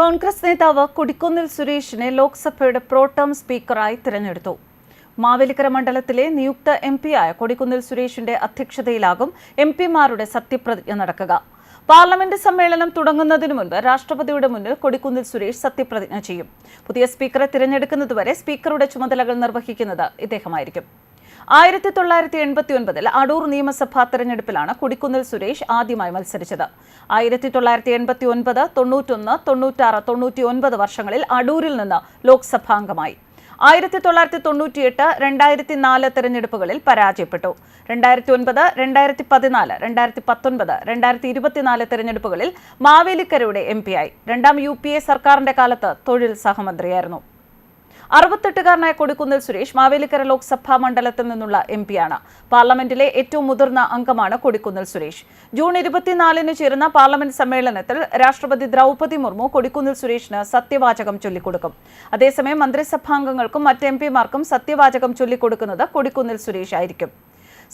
കോൺഗ്രസ് നേതാവ് കൊടിക്കുന്നിൽ സുരേഷിനെ ലോക്സഭയുടെ പ്രോടേം സ്പീക്കറായി തിരഞ്ഞെടുത്തു. മാവേലിക്കര മണ്ഡലത്തിലെ നിയുക്ത എംപിയായ കൊടിക്കുന്നിൽ സുരേഷിന്റെ അധ്യക്ഷതയിലാകും എംപിമാരുടെ സത്യപ്രതിജ്ഞ നടക്കുക. പാർലമെന്റ് സമ്മേളനം തുടങ്ങുന്നതിനു മുൻപ് രാഷ്ട്രപതിയുടെ മുന്നിൽ കൊടിക്കുന്നിൽ സുരേഷ് സത്യപ്രതിജ്ഞ ചെയ്യും. പുതിയ സ്പീക്കറെ തിരഞ്ഞെടുക്കുന്നതുവരെ സ്പീക്കറുടെ ചുമതലകൾ നിർവഹിക്കുന്നത് ഇദ്ദേഹമായിരിക്കും. 1989 അടൂർ നിയമസഭാ തെരഞ്ഞെടുപ്പിലാണ് കൊടിക്കുന്നിൽ സുരേഷ് ആദ്യമായി മത്സരിച്ചത്. 1989, 91, 96, 99 വർഷങ്ങളിൽ അടൂരിൽ നിന്ന് ലോക്സഭാംഗമായി. 1998, 2004 തെരഞ്ഞെടുപ്പുകളിൽ പരാജയപ്പെട്ടു. 2009, 2014, 2019, 2024 തെരഞ്ഞെടുപ്പുകളിൽ മാവേലിക്കരയുടെ എംപിയായി. രണ്ടാം UPA സർക്കാരിന്റെ കാലത്ത് തൊഴിൽ സഹമന്ത്രിയായിരുന്നു. 68-കാരനായ കൊടിക്കുന്നിൽ സുരേഷ് മാവേലിക്കര ലോക്സഭാ മണ്ഡലത്തിൽ നിന്നുള്ള എംപിയാണ്. പാർലമെന്റിലെ ഏറ്റവും മുതിർന്ന അംഗമാണ് കൊടിക്കുന്നിൽ സുരേഷ്. ജൂൺ 24 ചേരുന്ന പാർലമെന്റ് സമ്മേളനത്തിൽ രാഷ്ട്രപതി ദ്രൗപദി മുർമു കൊടിക്കുന്നിൽ സുരേഷിന് സത്യവാചകം ചൊല്ലിക്കൊടുക്കും. അതേസമയം മന്ത്രിസഭാംഗങ്ങൾക്കും മറ്റ് എംപിമാർക്കും സത്യവാചകം ചൊല്ലിക്കൊടുക്കുന്നത് കൊടിക്കുന്നിൽ സുരേഷ് ആയിരിക്കും.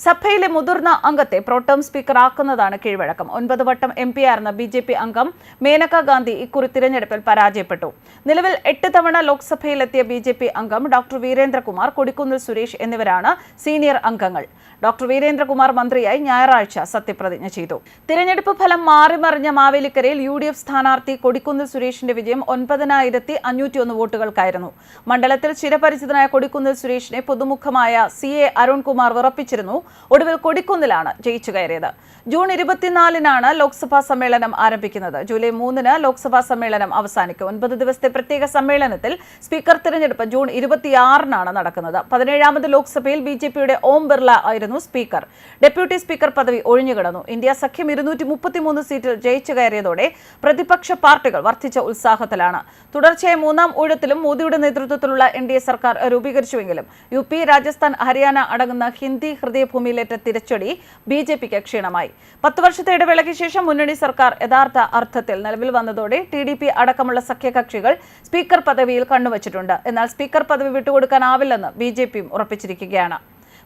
സഭയിലെ മുതിർന്ന അംഗത്തെ പ്രോടേം സ്പീക്കർ ആക്കുന്നതാണ് കീഴ്വഴക്കം. 9 വട്ടം എംപിയായിരുന്ന BJP അംഗം മേനക ഗാന്ധി ഇക്കുറി തിരഞ്ഞെടുപ്പിൽ പരാജയപ്പെട്ടു. നിലവിൽ 8 തവണ ലോക്സഭയിലെത്തിയ BJP അംഗം ഡോക്ടർ വീരേന്ദ്രകുമാർ, കൊടിക്കുന്നിൽ സുരേഷ് എന്നിവരാണ് സീനിയർ അംഗങ്ങൾ. ഡോക്ടർ വീരേന്ദ്രകുമാർ മന്ത്രിയായി ഞായറാഴ്ച സത്യപ്രതിജ്ഞ ചെയ്തു. തിരഞ്ഞെടുപ്പ് ഫലം മാറിമറിഞ്ഞ മാവേലിക്കരയിൽ UDF സ്ഥാനാർത്ഥി കൊടിക്കുന്നിൽ സുരേഷിന്റെ വിജയം 9501 വോട്ടുകൾക്കായിരുന്നു. മണ്ഡലത്തിൽ ചിരപരിചിതനായ കൊടിക്കുന്നിൽ സുരേഷിനെ പുതുമുഖമായ CA അരുൺകുമാർ വിറപ്പിച്ചിരുന്നു. ഒടുവിൽ കൊടിക്കുന്നിലാണ് ജയിച്ചു കയറിയത്. ജൂൺ 24 ലോക്സഭാ സമ്മേളനം ആരംഭിക്കുന്നത്. ജൂലൈ 3 ലോക്സഭാ സമ്മേളനം അവസാനിക്കും. 9 ദിവസത്തെ പ്രത്യേക സമ്മേളനത്തിൽ സ്പീക്കർ തിരഞ്ഞെടുപ്പ് ജൂൺ 26 നടക്കുന്നത്. 17ാമത് ലോക്സഭയിൽ BJPയുടെ ഓം ബിർള ആയിരുന്നു സ്പീക്കർ. ഡെപ്യൂട്ടി സ്പീക്കർ പദവി ഒഴിഞ്ഞുകിടന്നു. ഇന്ത്യ സഖ്യം 233 സീറ്റിൽ ജയിച്ചു കയറിയതോടെ പ്രതിപക്ഷ പാർട്ടികൾ വർദ്ധിച്ച ഉത്സാഹത്തിലാണ്. തുടർച്ചയായ 3ാം ഊഴത്തിലും മോദിയുടെ നേതൃത്വത്തിലുള്ള NDA സർക്കാർ രൂപീകരിച്ചുവെങ്കിലും UP, രാജസ്ഥാൻ, ഹരിയാന അടങ്ങുന്ന ഹിന്ദി ഹൃദയഭൂമിയിലേറ്റ തിരിച്ചടി BJPക്ക് ക്ഷീണമായി. 10 വർഷത്തെ ഇടവേളയ്ക്ക് ശേഷം മുന്നണി സർക്കാർ യഥാർത്ഥ അർത്ഥത്തിൽ നിലവിൽ വന്നതോടെ TDP അടക്കമുള്ള സഖ്യകക്ഷികൾ സ്പീക്കർ പദവിയിൽ കണ്ണുവച്ചിട്ടുണ്ട്. എന്നാൽ സ്പീക്കർ പദവി വിട്ടുകൊടുക്കാനാവില്ലെന്ന് BJPയും ഉറപ്പിച്ചിരിക്കുകയാണ്.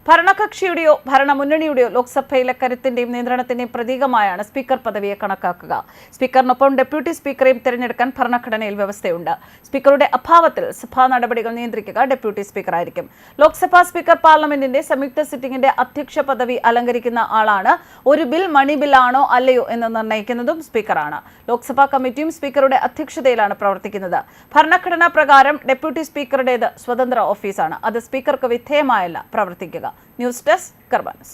ഭരണകക്ഷിയുടെയോ ഭരണമുന്നണിയുടെയോ ലോക്സഭയിലെ കരുത്തിന്റെയും നിയന്ത്രണത്തിന്റെയും പ്രതീകമായാണ് സ്പീക്കർ പദവിയെ കണക്കാക്കുക. സ്പീക്കറിനൊപ്പം ഡെപ്യൂട്ടി സ്പീക്കറെയും തിരഞ്ഞെടുക്കാൻ ഭരണഘടനയിൽ വ്യവസ്ഥയുണ്ട്. സ്പീക്കറുടെ അഭാവത്തിൽ സഭാ നടപടികൾ നിയന്ത്രിക്കുക ഡെപ്യൂട്ടി സ്പീക്കറായിരിക്കും. ലോക്സഭാ സ്പീക്കർ പാർലമെന്റിന്റെ സംയുക്ത സിറ്റിംഗിന്റെ അധ്യക്ഷ പദവി അലങ്കരിക്കുന്ന ആളാണ്. ഒരു ബിൽ മണി ബില്ലാണോ അല്ലയോ എന്ന് നിർണ്ണയിക്കുന്നതും സ്പീക്കറാണ്. ലോക്സഭാ കമ്മിറ്റിയും സ്പീക്കറുടെ അധ്യക്ഷതയിലാണ് പ്രവർത്തിക്കുന്നത്. ഭരണഘടനാ പ്രകാരം ഡെപ്യൂട്ടി സ്പീക്കറുടേത് സ്വതന്ത്ര ഓഫീസാണ്. അത് സ്പീക്കർക്ക് വിധേയമായല്ല പ്രവർത്തിക്കുക. News desk കർബാനസ്.